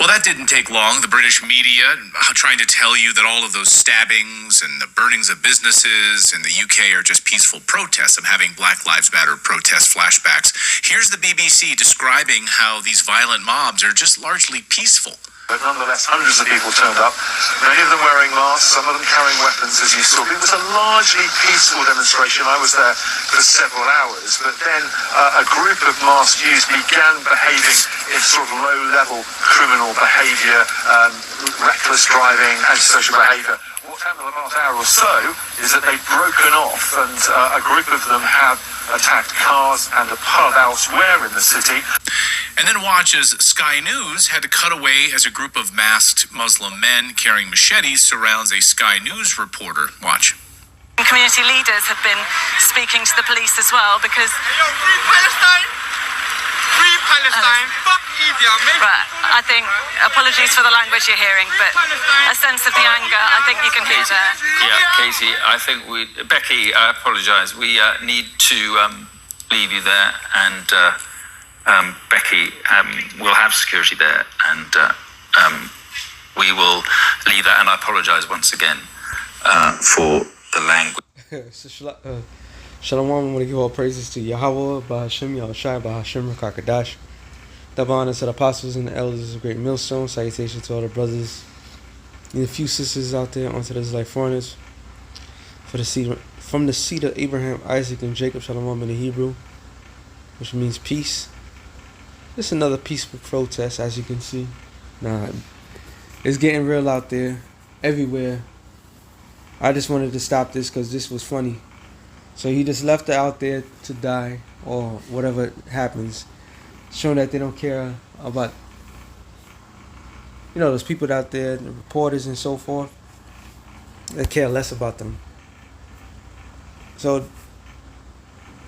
Well, that didn't take long. The British media trying to tell you that all of those stabbings and the burnings of businesses in the UK are just peaceful protests. I'm having Black Lives Matter protest flashbacks. Here's the BBC describing how these violent mobs are just largely peaceful. But nonetheless, hundreds of people turned up, many of them wearing masks, some of them carrying weapons, as you saw. It was a largely peaceful demonstration. I was there for several hours, but then a group of masked youths began behaving in sort of low-level criminal behaviour, reckless driving, antisocial behaviour. What's happened in the last hour or so is that they've broken off, and a group of them have attacked cars and a pub elsewhere in the city. And then watch as Sky News had to cut away as a group of masked Muslim men carrying machetes surrounds a Sky News reporter. Watch. Community leaders have been speaking to the police as well because... Free Palestine! Free Palestine! Fuck India! But I think, apologies for the language you're hearing, but a sense of the anger I think you can hear there. Yeah, Katie, I think Becky, I apologise. We need to leave you there, and Becky will have security there, and we will leave that, and I apologise once again for the language. Shalom, I want to give all praises to Yahweh, Bahashim, Yahushai, Bahashim, Rakakadash. Double honor to the apostles and the elders of Great Millstone. Salutations to all the brothers and a few sisters out there onto the Israelite foreigners. From the seed of Abraham, Isaac, and Jacob, Shalom in the Hebrew, which means peace. This is another peaceful protest, as you can see. Nah, it's getting real out there, everywhere. I just wanted to stop this because this was funny. So he just left it out there to die or whatever happens, showing that they don't care about, you know, those people out there, the reporters and so forth. They care less about them. So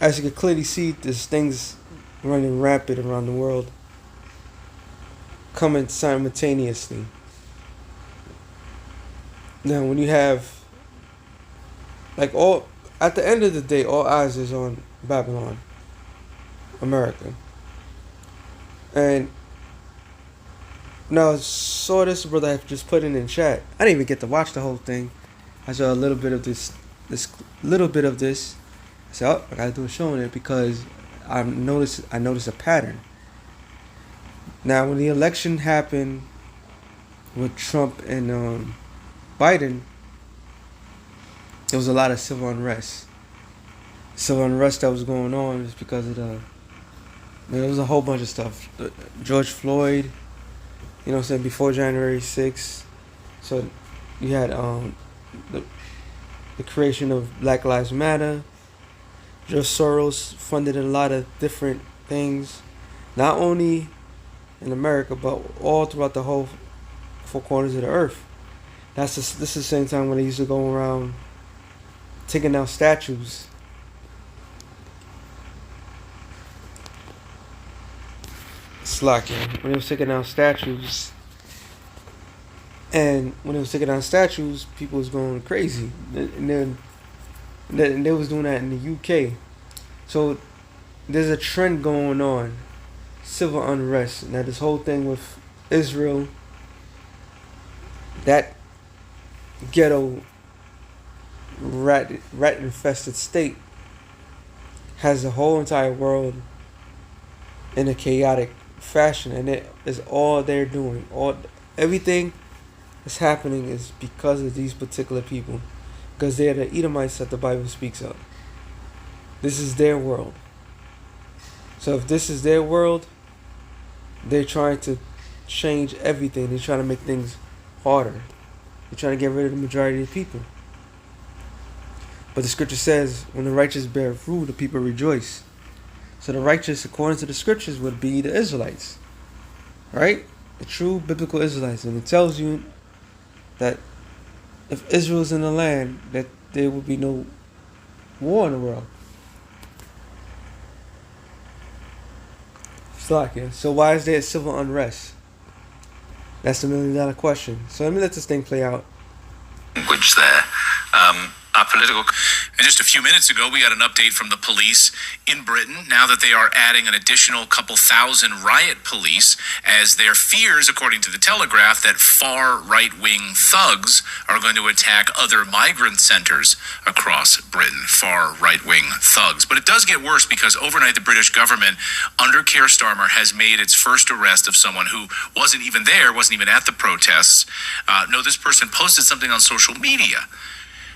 as you can clearly see, there's things running rapid around the world, coming simultaneously. Now when you have, like, all, at the end of the day, all eyes is on Babylon, America. And now, saw this brother I just put in chat. I didn't even get to watch the whole thing. I saw a little bit of this. I said, oh, I gotta do a show on it because I noticed a pattern. Now, when the election happened with Trump and Biden, there was a lot of civil unrest. Civil unrest that was going on is because of there was a whole bunch of stuff. George Floyd, you know what I'm saying, before January 6th. So you had the creation of Black Lives Matter. George Soros funded a lot of different things, not only in America, but all throughout the whole four corners of the earth. This is the same time when they used to go around taking down statues. When they was taking down statues, and when they was taking down statues, people was going crazy, and then they was doing that in the UK. So there's a trend going on, civil unrest. Now this whole thing with Israel, that ghetto rat infested state, has the whole entire world in a chaotic fashion, and it is all they're doing. Everything that's happening is because of these particular people, because they're the Edomites that the Bible speaks of. This is their world. So if this is their world, they're trying to change everything. They're trying to make things harder. They're trying to get rid of the majority of the people. But the scripture says, when the righteous bear fruit, the people rejoice. So the righteous, according to the scriptures, would be the Israelites. Right? The true biblical Israelites. And it tells you that if Israel's in the land, that there will be no war in the world. So why is there civil unrest? That's the $1 million question. So let me let this thing play out. Language there. I political. And just a few minutes ago, we got an update from the police in Britain now that they are adding an additional couple thousand riot police as their fears, according to the Telegraph, that far right-wing thugs are going to attack other migrant centers across Britain. Far right-wing thugs. But it does get worse because overnight the British government, under Keir Starmer, has made its first arrest of someone who wasn't even there, wasn't even at the protests. No, this person posted something on social media.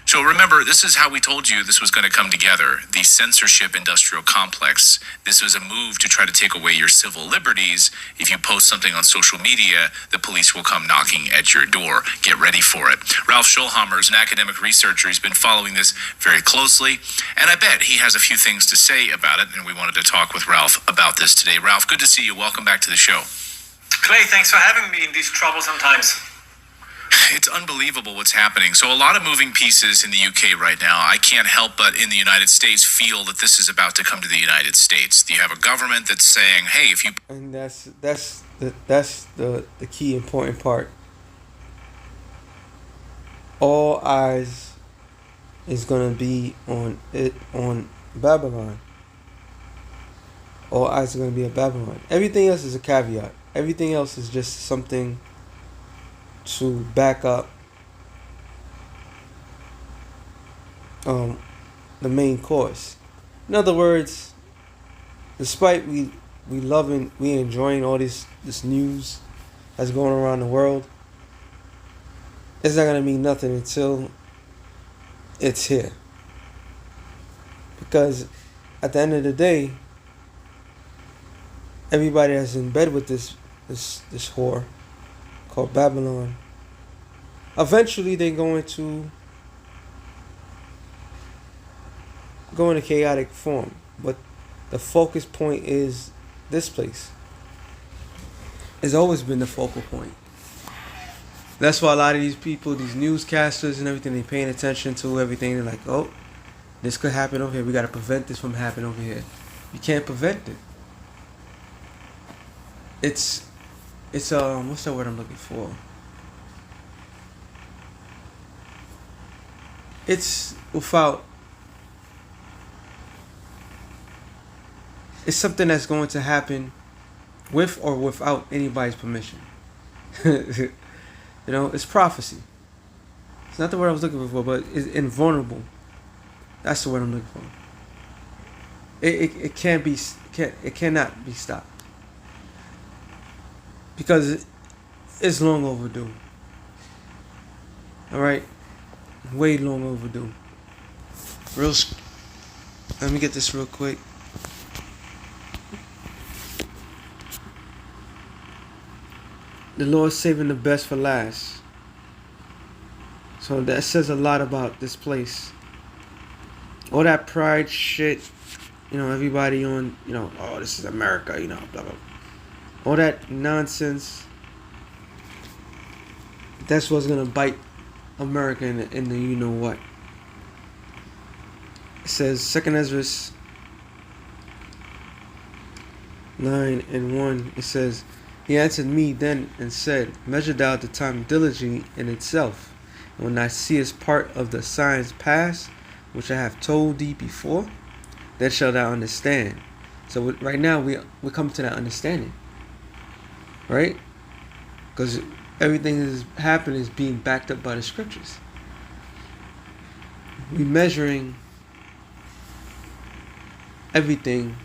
So remember, this is how we told you this was going to come together. The censorship industrial complex. This was a move to try to take away your civil liberties. If you post something on social media, the police will come knocking at your door. Get ready for it. Ralph Schulhammer is an academic researcher. He's been following this very closely, and I bet he has a few things to say about it, and we wanted to talk with Ralph about this today. Ralph, good to see you. Welcome back to the show. Clay, thanks for having me in these troublesome times. It's unbelievable what's happening. So a lot of moving pieces in the UK right now. I can't help but in the United States feel that this is about to come to the United States. You have a government that's saying, hey, if you... And that's the key important part. All eyes is gonna be on Babylon. All eyes are gonna be on Babylon. Everything else is a caveat. Everything else is just something to back up the main course. In other words, despite we enjoying all this news that's going around the world, it's not gonna mean nothing until it's here. Because at the end of the day, everybody that's in bed with this whore called Babylon, eventually they're going to go into chaotic form. But the focus point is this place. It's always been the focal point. That's why a lot of these people, these newscasters and everything, they're paying attention to everything. They're like, oh, this could happen over here. We got to prevent this from happening over here. You can't prevent it. It's what's that word I'm looking for? It's something that's going to happen with or without anybody's permission. It's prophecy. It's not the word I was looking for, but it's invulnerable. That's the word I'm looking for. It cannot be stopped. Because it's long overdue. Alright? Way long overdue. Let me get this real quick. The Lord's saving the best for last. So that says a lot about this place. All that pride shit, everybody on, oh, this is America, blah, blah. All that nonsense. That's what's gonna bite America in the you know what. It says 2 Ezra 9:1. It says, he answered me then and said, measure thou the time diligently in itself, and when thou seest part of the signs pass, which I have told thee before, then shalt thou understand. So right now we come to that understanding. Right? Because everything that is happening is being backed up by the scriptures. We're measuring everything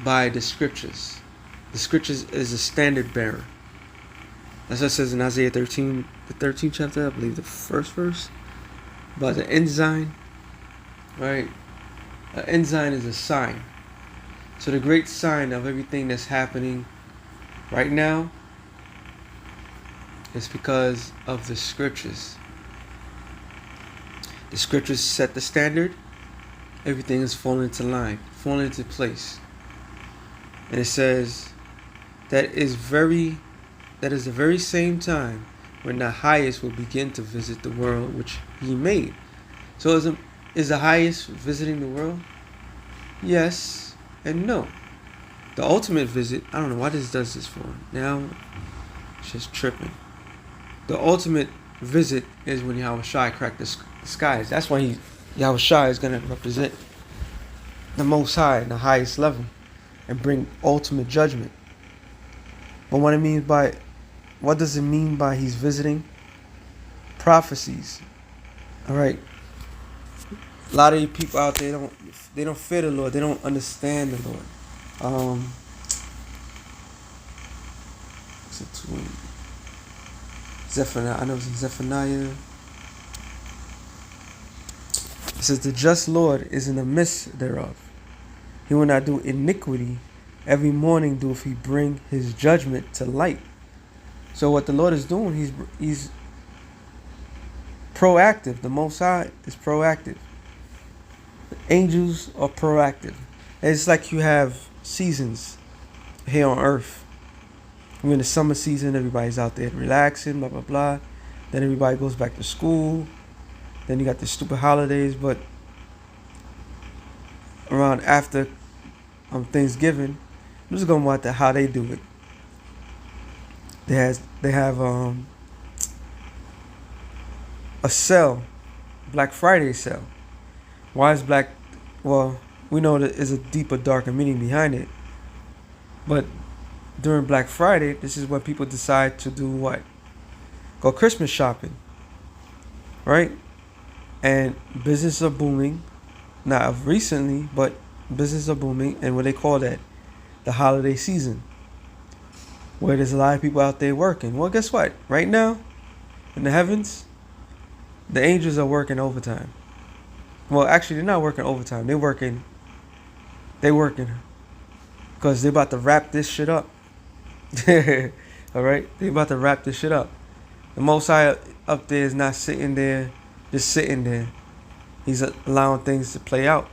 by the scriptures. The scriptures is a standard bearer. That's what it says in Isaiah 13, the 13th chapter, I believe the first verse, about the ensign. Right? An ensign is a sign. So the great sign of everything that's happening right now is because of the scriptures. The scriptures set the standard. Everything is falling into line, falling into place. And it says that is the very same time when the highest will begin to visit the world which he made. So is the highest visiting the world? Yes and no. The ultimate visit, I don't know why this does this for. Now, it's just tripping. The ultimate visit is when Yahweh Shai cracked the skies. That's when Yahweh Shai is going to represent the Most High in the highest level and bring ultimate judgment. But what does it mean by he's visiting? Prophecies. All right. A lot of you people out there don't fear the Lord. They don't understand the Lord. Zephaniah. I know it's in Zephaniah. It says, the just Lord is in the midst thereof. He will not do iniquity. Every morning doeth he bring his judgment to light. So what the Lord is doing, he's proactive. The Most High is proactive. The angels are proactive. It's like you have seasons here on earth. We're in the summer season, everybody's out there relaxing, blah, blah, blah. Then everybody goes back to school. Then you got the stupid holidays, but around after Thanksgiving, I'm just going about how they do it. They have a sale, Black Friday sale. Why is Black? Well, we know that there's a deeper, darker meaning behind it. But during Black Friday, this is when people decide to do what? Go Christmas shopping, right? And business are booming. Not of recently, but business are booming. And what they call that? The holiday season. Where there's a lot of people out there working. Well, guess what? Right now, in the heavens, the angels are working overtime. Well, actually, they're not working overtime. They're working because they're about to wrap this shit up. All right? They're about to wrap this shit up. The Most High up there is not sitting there, just sitting there. He's allowing things to play out,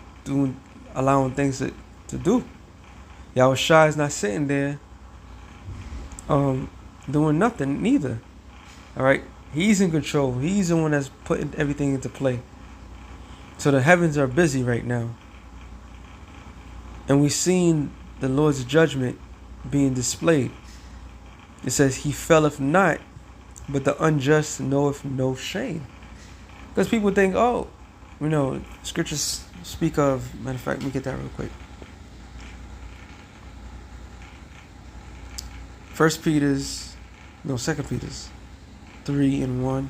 allowing things to do. Yahweh Shai is not sitting there doing nothing neither. All right? He's in control. He's the one that's putting everything into play. So the heavens are busy right now. And we've seen the Lord's judgment being displayed. It says, he faileth not, but the unjust knoweth no shame. Because people think, scriptures speak of, matter of fact, let me get that real quick. 2 Peter's 3:1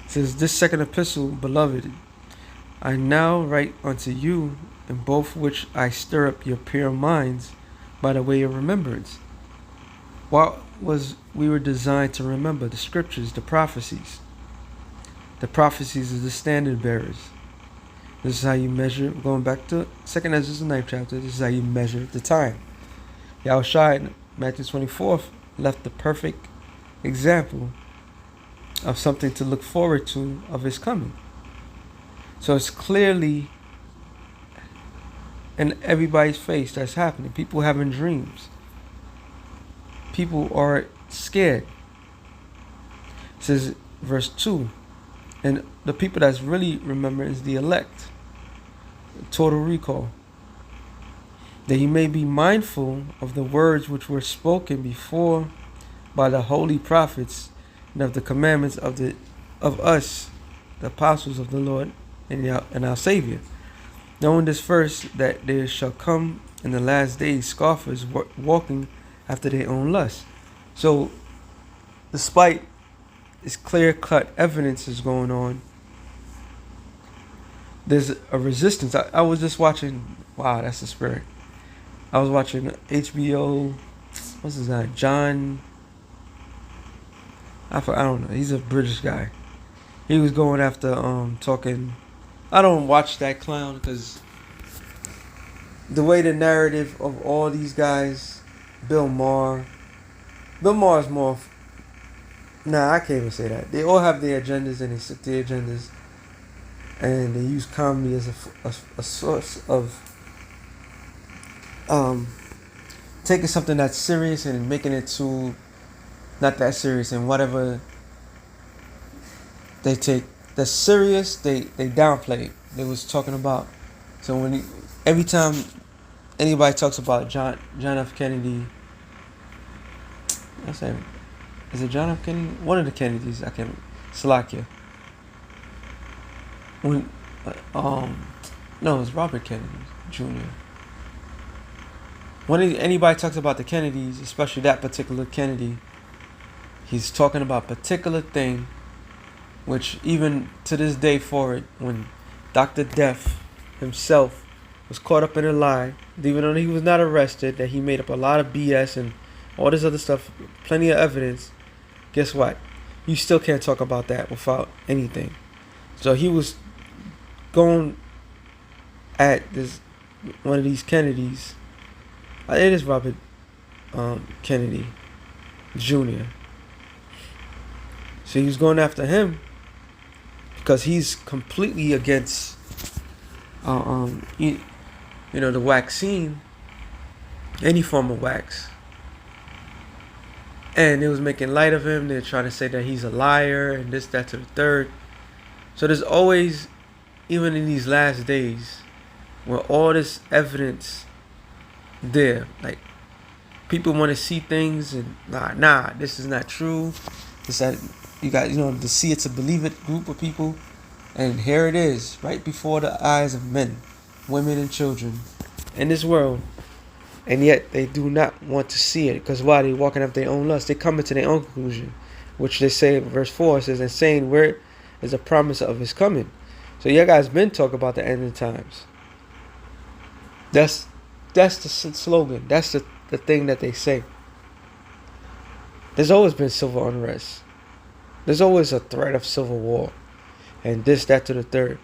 says, this second epistle, beloved, I now write unto you, in both which I stir up your pure minds by the way of remembrance. What we were designed to remember? The scriptures, the prophecies. The prophecies is the standard bearers. This is how you measure, going back to 2nd Ezra, the 9th chapter, this is how you measure the time. Yahweh Shai in Matthew 24 left the perfect example of something to look forward to of his coming. So it's clearly in everybody's face that's happening. People having dreams. People are scared. It says, verse 2, and the people that's really remembering is the elect. Total recall. That you may be mindful of the words which were spoken before by the holy prophets, and of the commandments of us, the apostles of the Lord and our Savior. Knowing this first, that there shall come in the last days scoffers walking after their own lust. So, despite this clear-cut evidence is going on, there's a resistance. I was just watching, wow, that's the spirit. I was watching HBO, what's his name? John, I don't know, he's a British guy. He was going after, talking, I don't watch that clown because the way the narrative of all these guys, Bill Maher is more, I can't even say that. They all have their agendas and they stick to their agendas. And they use comedy as a source of taking something that's serious and making it to not that serious, and whatever they take that's serious, they downplay it. They was talking about, so every time anybody talks about John F. Kennedy, is it John F. Kennedy? One of the Kennedys, I can't. Slovakia. When, no, it was Robert Kennedy Jr. When anybody talks about the Kennedys, especially that particular Kennedy, he's talking about a particular thing, which even to this day forward, when Dr. Death himself was caught up in a lie, even though he was not arrested, that he made up a lot of BS and all this other stuff, plenty of evidence, guess what? You still can't talk about that without anything. So he was going at this one of these Kennedys. It is Robert Kennedy Jr. So he was going after him because he's completely against the vaccine, any form of wax. And it was making light of him. They're trying to say that he's a liar and this, that, to the third. So there's always, even in these last days, where all this evidence there, like people want to see things and nah, this is not true. This that you got, to see it to believe it group of people, and here it is, right before the eyes of men, women, and children in this world. And yet they do not want to see it, because why? They're walking after their own lust. They come to their own conclusion, which they say in verse 4 says, and saying, where is the promise of his coming? So you guys been talking about the end of times. That's the slogan. That's the thing that they say. There's always been civil unrest. There's always a threat of civil war. And this, that, to the third.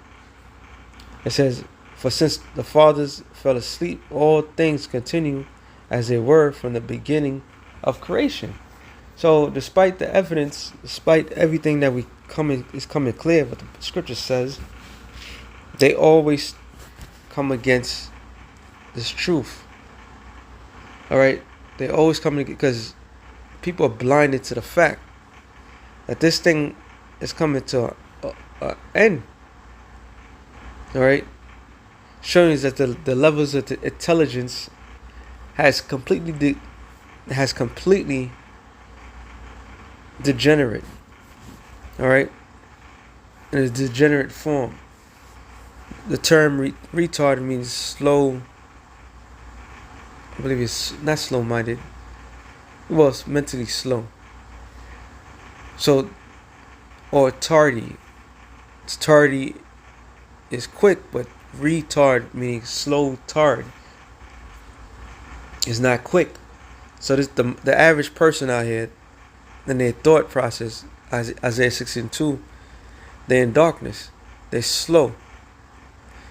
It says, for since the fathers fell asleep, all things continue as they were from the beginning of creation. So despite the evidence, despite everything that is coming clear, what the scripture says, they always come against this truth. Alright? They always come because people are blinded to the fact that this thing is coming to an end. Alright? Showing us that the levels of the intelligence has completely degenerate. Alright? In a degenerate form. The term retard means slow. I believe it's not slow-minded. Well, it's mentally slow. So, or tardy. Tardy is quick, but retard meaning slow tard is not quick. So this the average person out here, in their thought process, Isaiah 16:2, they're in darkness. They're slow.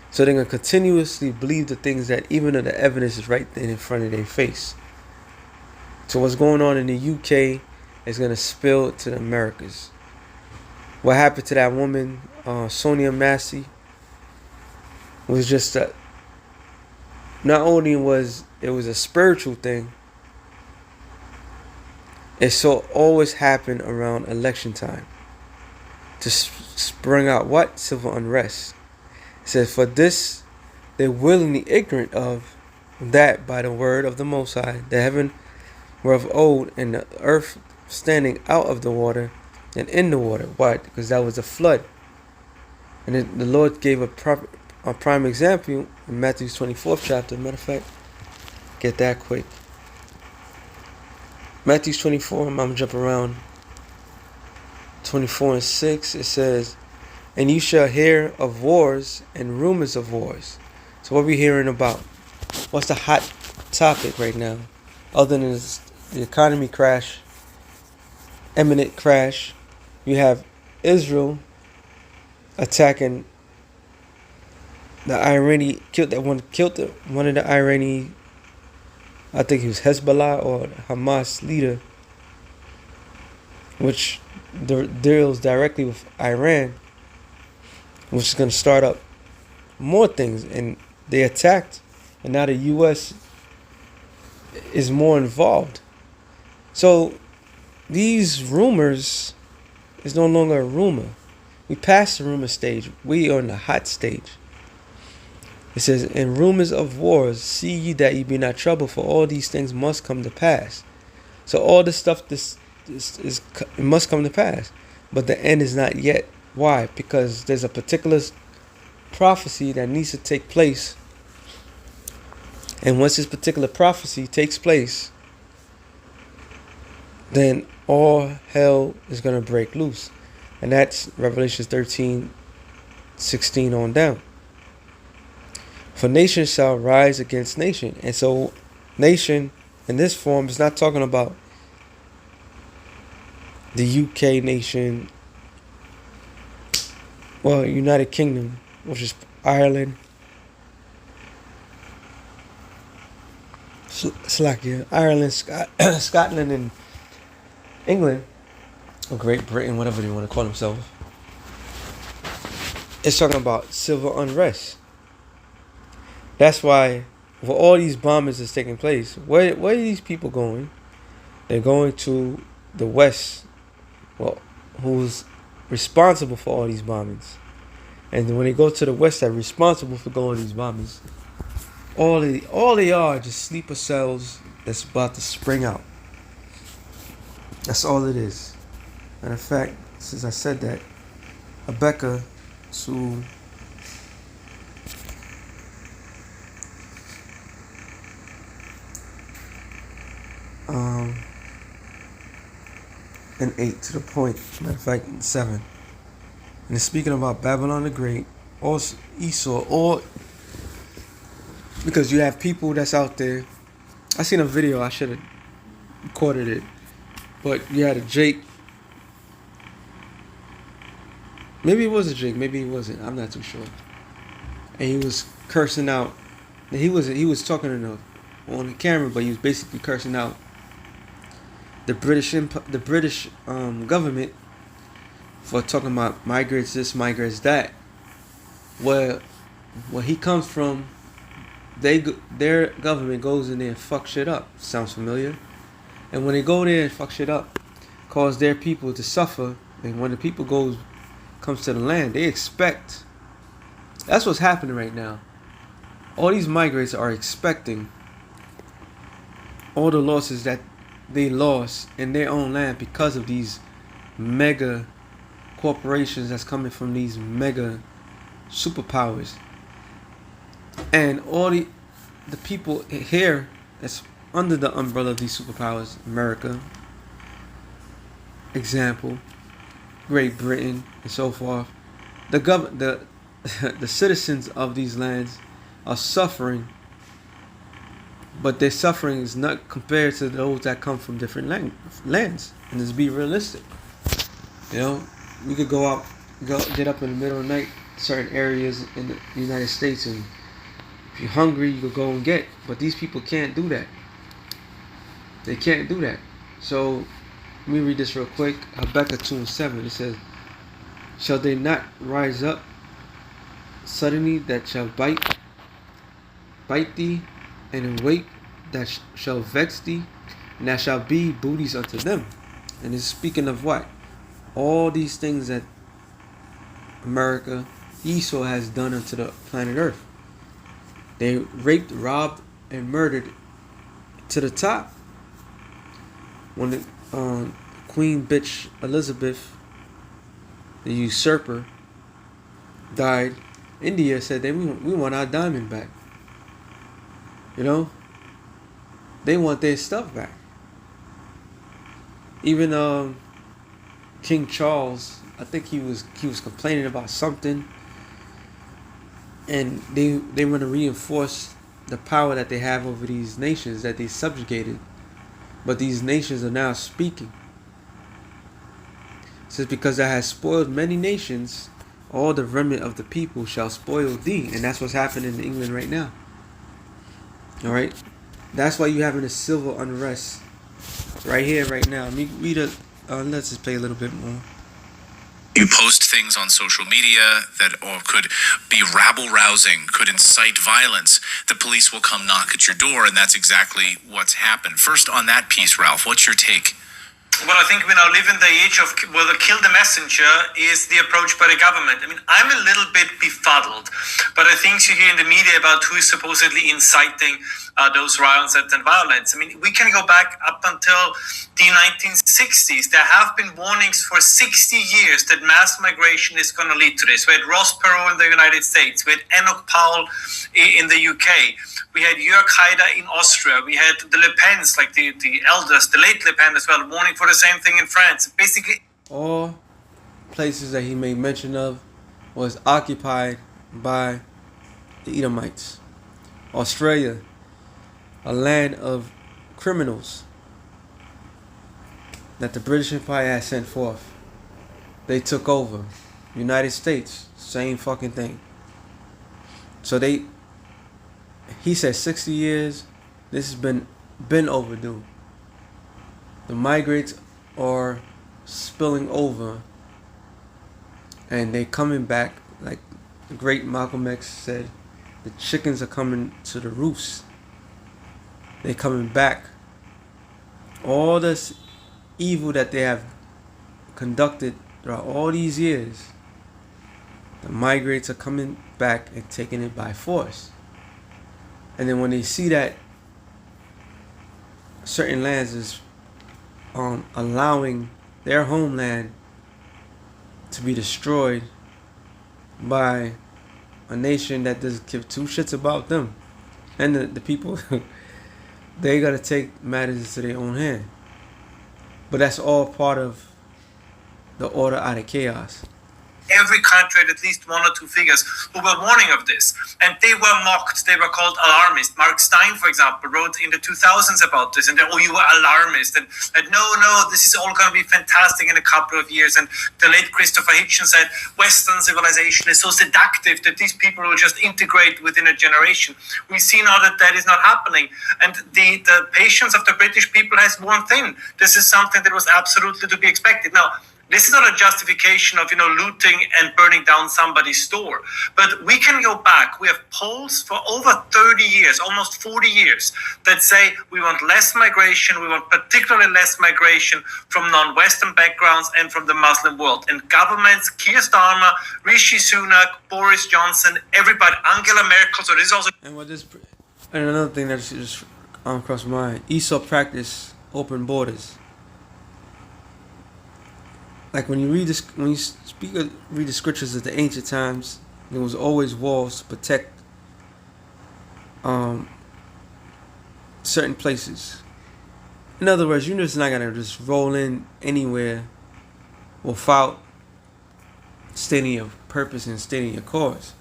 So they're going to continuously believe the things that even though the evidence is right there in front of their face. So what's going on in the UK is going to spill to the Americas. What happened to that woman, Sonia Massey, was just that not only was it was a spiritual thing, it so always happened around election time to spring out what? Civil unrest. It says, for this they're willingly ignorant of that by the word of the Most High, the heaven were of old, and the earth standing out of the water and in the water. Why? Because that was a flood. And the Lord gave a prime example in Matthew's 24th chapter. Matter of fact, get that quick. Matthew's 24, I'm going to jump around. 24 and 6, it says, and you shall hear of wars and rumors of wars. So what are we hearing about? What's the hot topic right now? Other than the economy crash, imminent crash, you have Israel attacking the Iranian, killed one of the Iranian, I think he was Hezbollah or Hamas leader, which deals directly with Iran, which is going to start up more things. And they attacked, and now the U.S. is more involved. So these rumors is no longer a rumor. We passed the rumor stage. We are in the hot stage. It says, in rumors of wars, see ye that ye be not troubled, for all these things must come to pass. So all this stuff, it must come to pass. but the end is not yet. Why? Because there's a particular prophecy that needs to take place. And once this particular prophecy takes place, then all hell is going to break loose. And that's Revelation 13:16 on down. For nation shall rise against nation. And so nation in this form is not talking about the UK nation, well, United Kingdom, which is Ireland, Ireland, Scotland, and England, or Great Britain, whatever they want to call themselves. It's talking about civil unrest. That's why, for all these bombings that's taking place, where are these people going? They're going to the West, well, who's responsible for all these bombings. And when they go to the West, they're responsible for going these bombings. All they are just sleeper cells that's about to spring out. That's all it is. Matter of fact, since I said that, Rebecca to and 8 to the point. Matter of fact, 7. And it's speaking about Babylon the Great, or Esau, or because you have people that's out there. I seen a video. I should have recorded it, but you had a Jake. Maybe it was a Jake. Maybe it wasn't. I'm not too sure. And he was cursing out. He was talking on the camera, but he was basically cursing out the British government for talking about migrants this, migrants that. Where he comes from, their government goes in there and fuck shit up. Sounds familiar? And when they go there and fuck shit up, cause their people to suffer, and when the people comes to the land, they expect. That's what's happening right now. All these migrants are expecting all the losses that they lost in their own land because of these mega corporations that's coming from these mega superpowers. And all the people here that's under the umbrella of these superpowers, America, example, Great Britain, and so forth, the citizens of these lands are suffering, but their suffering is not compared to those that come from different lands. And let's be realistic. You know, we could get up in the middle of the night, certain areas in the United States, and if you're hungry, you could go and get. But these people can't do that. They can't do that. So let me read this real quick. Habakkuk 2:7. It says, "Shall they not rise up suddenly that shall bite thee, and in wait that shall vex thee, and that shall be booties unto them." And it's speaking of what? All these things that America, Esau has done unto the planet Earth. They raped, robbed, and murdered to the top. When the Queen bitch Elizabeth, the usurper, died, India said we want our diamond back. You know, they want their stuff back. Even King Charles, I think he was complaining about something, and they want to reinforce the power that they have over these nations that they subjugated. But these nations are now speaking. It says, "Because thou hast spoiled many nations, all the remnant of the people shall spoil thee." And that's what's happening in England right now. Alright? That's why you're having a civil unrest right here, right now. Let me read let's just play a little bit more. You post things on social media that could be rabble-rousing, could incite violence. The police will come knock at your door, and that's exactly what's happened. First, on that piece, Ralph, what's your take? well, I think we now live in the age of, well, the kill the messenger is the approach by the government. I mean, I'm a little bit befuddled by the things you hear in the media about who is supposedly inciting those riots and violence. I mean, we can go back up until the 1960s. There have been warnings for 60 years that mass migration is going to lead to this. We had Ross Perot in the United States. We had Enoch Powell in the UK. We had Jörg Haider in Austria. We had the Le Pens, like the elders, the late Le Pen as well, warning for the same thing in France. Basically, all places that he made mention of was occupied by the Edomites. Australia, a land of criminals that the British Empire had sent forth. They took over. United States, same fucking thing. So he said 60 years, this has been overdue. The migrants are spilling over and they coming back, like the great Malcolm X said, the chickens are coming to the roofs. They coming back. All this evil that they have conducted throughout all these years, the migrants are coming back and taking it by force. And then when they see that certain lands is allowing their homeland to be destroyed by a nation that doesn't give two shits about them and the people, they gotta take matters into their own hand. But that's all part of the order out of chaos. every country had at least one or two figures who were warning of this. And they were mocked. They were called alarmists. Mark Stein, for example, wrote in the 2000s about this. And you were alarmist. And no, this is all going to be fantastic in a couple of years. And the late Christopher Hitchens said, Western civilization is so seductive that these people will just integrate within a generation. We see now that that is not happening. And the patience of the British people has worn thin. This is something that was absolutely to be expected. Now, this is not a justification of, looting and burning down somebody's store. But we can go back. We have polls for over 30 years, almost 40 years, that say we want less migration. We want particularly less migration from non-Western backgrounds and from the Muslim world. And governments, Keir Starmer, Rishi Sunak, Boris Johnson, everybody, Angela Merkel. So this is also... And another thing that just crossed my mind, Esau practice open borders. Like when you read this, read the scriptures of the ancient times, there was always walls to protect certain places. In other words, you're just not gonna just roll in anywhere without stating your purpose and stating your cause.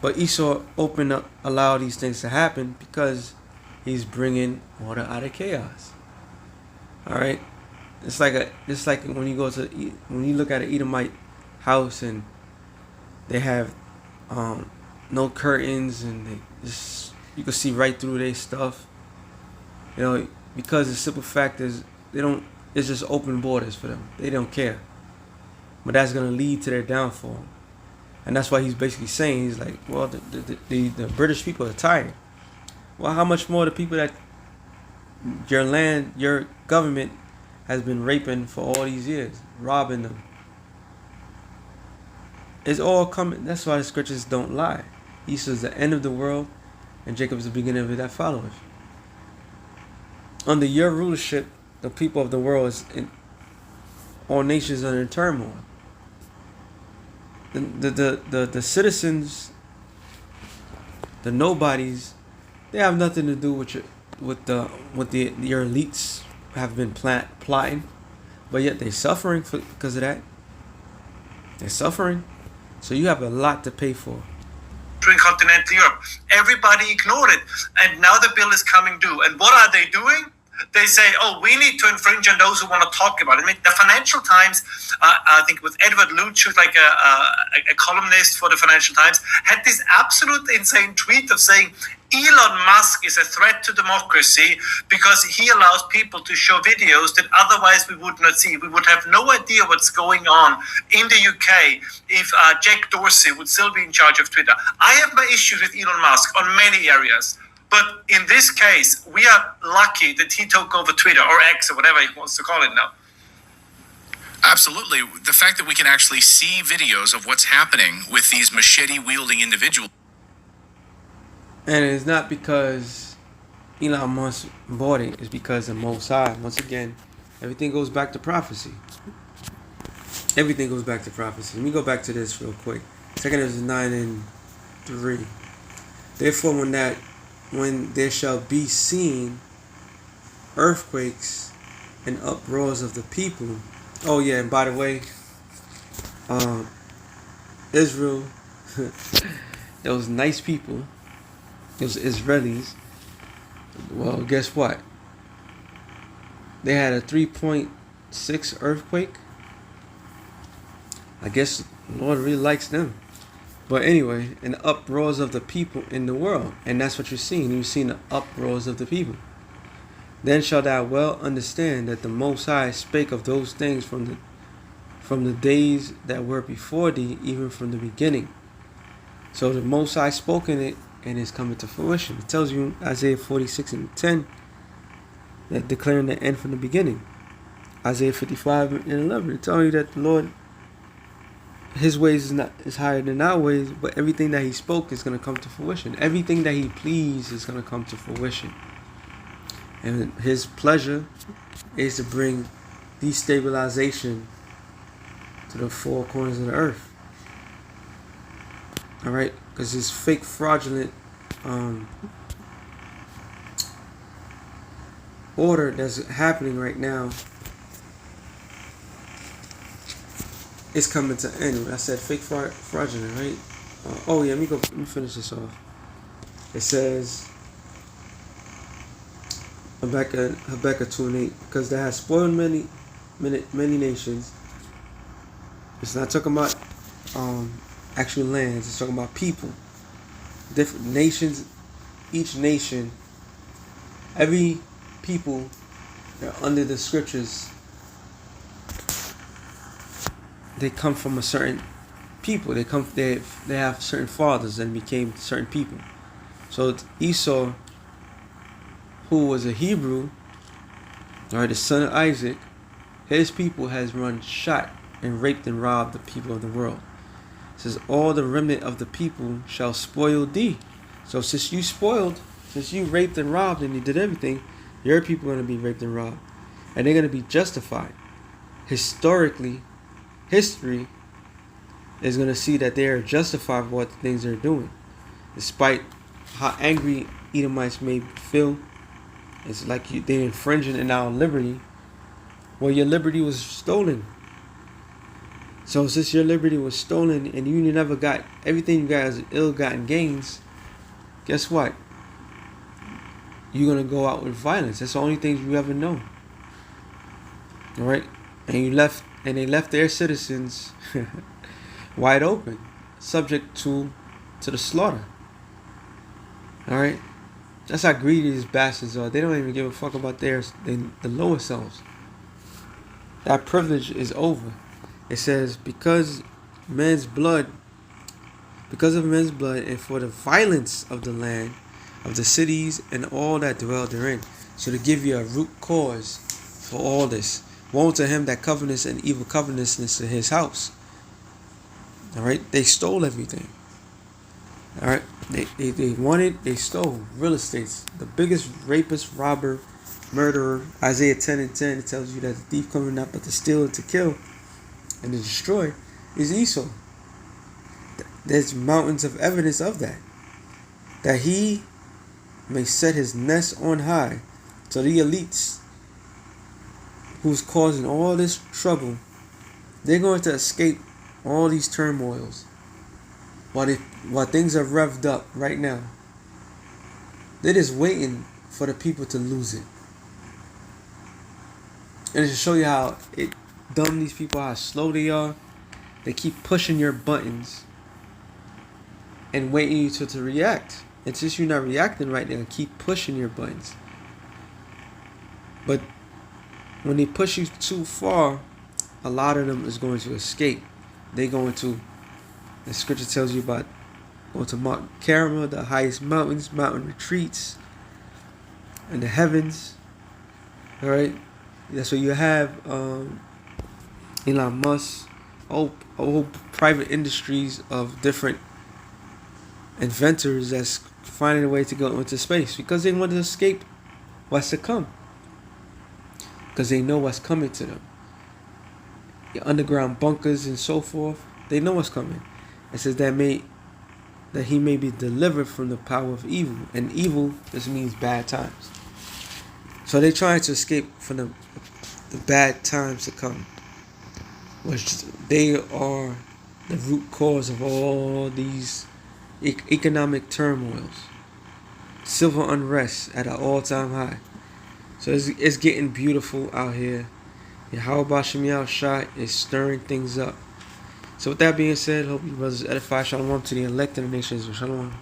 But Esau allowed these things to happen because he's bringing order out of chaos. All right. It's like when you look at an Edomite house and they have no curtains and you can see right through their stuff. Because the simple fact is it's just open borders for them. They don't care. But that's gonna lead to their downfall. And that's why he's basically saying, he's like, well, the British people are tired. Well, how much more the people that your government has been raping for all these years, robbing them. It's all coming. That's why the scriptures don't lie. Esau is the end of the world, and Jacob is the beginning of it that followeth. Under your rulership, the people of the world all nations are in turmoil. The citizens, the nobodies, they have nothing to do with your elites have been plotting, but yet they're suffering because of that. They're suffering, so you have a lot to pay for. In continental Europe, everybody ignored it, and now the bill is coming due. And what are they doing? They say, we need to infringe on those who want to talk about it. I mean, the Financial Times, I think with Edward Lutz, who's like a columnist for the Financial Times, had this absolute insane tweet of saying, Elon Musk is a threat to democracy because he allows people to show videos that otherwise we would not see. We would have no idea what's going on in the UK if Jack Dorsey would still be in charge of Twitter. I have my issues with Elon Musk on many areas. But in this case, we are lucky that he took over Twitter or X or whatever he wants to call it now. Absolutely. The fact that we can actually see videos of what's happening with these machete-wielding individuals. And it's not because Elon Musk bought it. It's because of Most High. Once again, everything goes back to prophecy. Everything goes back to prophecy. Let me go back to this real quick. 2 Ezra 9:3. Therefore, when there shall be seen earthquakes and uproars of the people. Oh yeah, and by the way, Israel, those nice people, those Israelis. Well, guess what? They had a 3.6 earthquake. I guess the Lord really likes them. But anyway, and the uproars of the people in the world. And that's what you're seeing. You're seeing the uproars of the people. Then shalt thou well understand that the Most High spake of those things from the days that were before thee, even from the beginning. So the Most High spoke in it, and it's coming to fruition. It tells you in Isaiah 46:10 that declaring the end from the beginning. Isaiah 55:11, it tells you that the Lord, His ways is higher than our ways, but everything that He spoke is going to come to fruition. Everything that He pleased is going to come to fruition. And His pleasure is to bring destabilization to the four corners of the earth. Alright? Because this fake fraudulent order that's happening right now is coming to end. I said fake fraudulent, right? Oh yeah, let me finish this off. It says Habakkuk 2:8, because thou hast spoiled many nations. It's not talking about actual lands. It's talking about people, different nations. Each nation, every people that are under the scriptures, they come from a certain people. They have certain fathers and became certain people. So Esau, who was a Hebrew, or the son of Isaac, his people has run shot and raped and robbed the people of the world. It says, all the remnant of the people shall spoil thee. So since you raped and robbed and you did everything, your people are going to be raped and robbed. And they're going to be justified. Historically, history is going to see that they are justified for what the things they're doing. Despite how angry Edomites may feel, it's like they're infringing in our liberty. Well, your liberty was stolen. So since your liberty was stolen and you never got everything you got as ill-gotten gains, guess what? You're gonna go out with violence. That's the only thing you ever know. All right, and they left their citizens wide open, subject to the slaughter. All right, that's how greedy these bastards are. They don't even give a fuck about the lower selves. That privilege is over. It says, because of men's blood, and for the violence of the land, of the cities, and all that dwell therein. So to give you a root cause for all this. Woe to him that coveteth and evil covetousness in his house. Alright? They stole everything. Alright? They wanted, they stole. Real estates. The biggest rapist, robber, murderer. Isaiah 10:10, it tells you that the thief cometh not but to steal and to kill and to destroy is Esau. There's mountains of evidence of that. That he may set his nest on high. So the elites who's causing all this trouble, they're going to escape all these turmoils while things are revved up right now. They're just waiting for the people to lose it. And to show you how dumb these people, how slow they are. They keep pushing your buttons and waiting you to react. And since you're not reacting right now, keep pushing your buttons. But when they push you too far, a lot of them is going to escape. They're going to, the scripture tells you about going to Mount Carmel, the highest mountains, mountain retreats, in the heavens. Alright? That's where you have Elon Musk, whole private industries of different inventors that's finding a way to go into space because they want to escape what's to come. Because they know what's coming to them. The underground bunkers and so forth, they know what's coming. It says that he may be delivered from the power of evil. And evil just means bad times. So they're trying to escape from the bad times to come. Which they are the root cause of all these economic turmoils. Civil unrest at an all-time high. So it's getting beautiful out here. Yahweh Bashem Yahushua is stirring things up. So with that being said, hope you brothers edify. Shalom to the elect in the nations. Shalom.